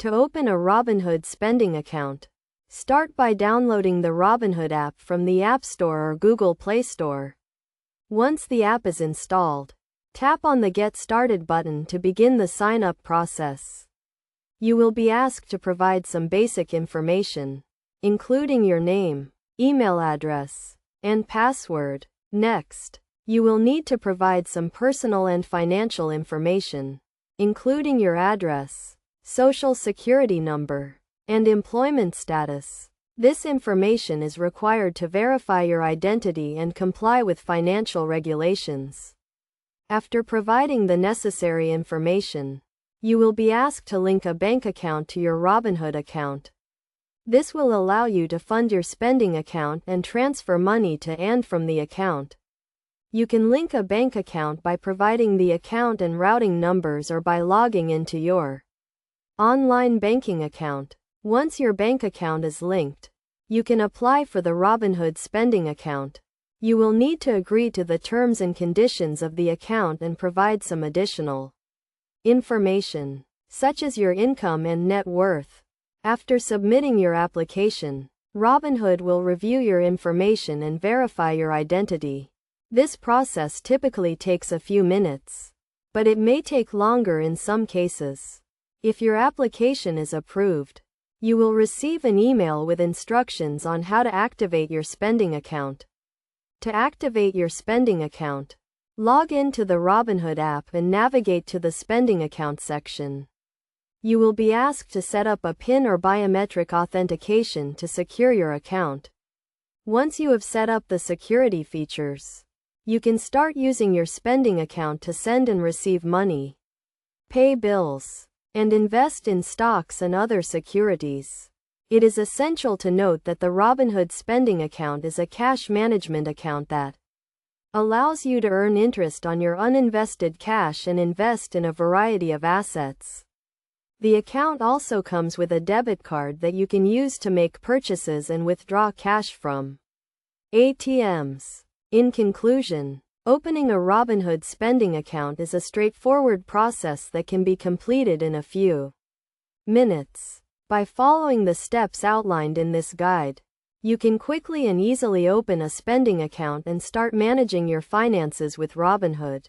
To open a Robinhood spending account, start by downloading the Robinhood app from the App Store or Google Play Store. Once the app is installed, tap on the Get Started button to begin the sign-up process. You will be asked to provide some basic information, including your name, email address, and password. Next, you will need to provide some personal and financial information, including your address, social security number, and employment status. This information is required to verify your identity and comply with financial regulations. After providing the necessary information, you will be asked to link a bank account to your Robinhood account. This will allow you to fund your spending account and transfer money to and from the account. You can link a bank account by providing the account and routing numbers or by logging into your online banking account. Once your bank account is linked, you can apply for the Robinhood spending account. You will need to agree to the terms and conditions of the account and provide some additional information, such as your income and net worth. After submitting your application, Robinhood will review your information and verify your identity. This process typically takes a few minutes, but it may take longer in some cases. If your application is approved, you will receive an email with instructions on how to activate your spending account. To activate your spending account, log into the Robinhood app and navigate to the spending account section. You will be asked to set up a PIN or biometric authentication to secure your account. Once you have set up the security features, you can start using your spending account to send and receive money, pay bills, and invest in stocks and other securities. It is essential to note that the Robinhood spending account is a cash management account that allows you to earn interest on your uninvested cash and invest in a variety of assets. The account also comes with a debit card that you can use to make purchases and withdraw cash from ATMs. In conclusion, opening a Robinhood spending account is a straightforward process that can be completed in a few minutes. By following the steps outlined in this guide, you can quickly and easily open a spending account and start managing your finances with Robinhood.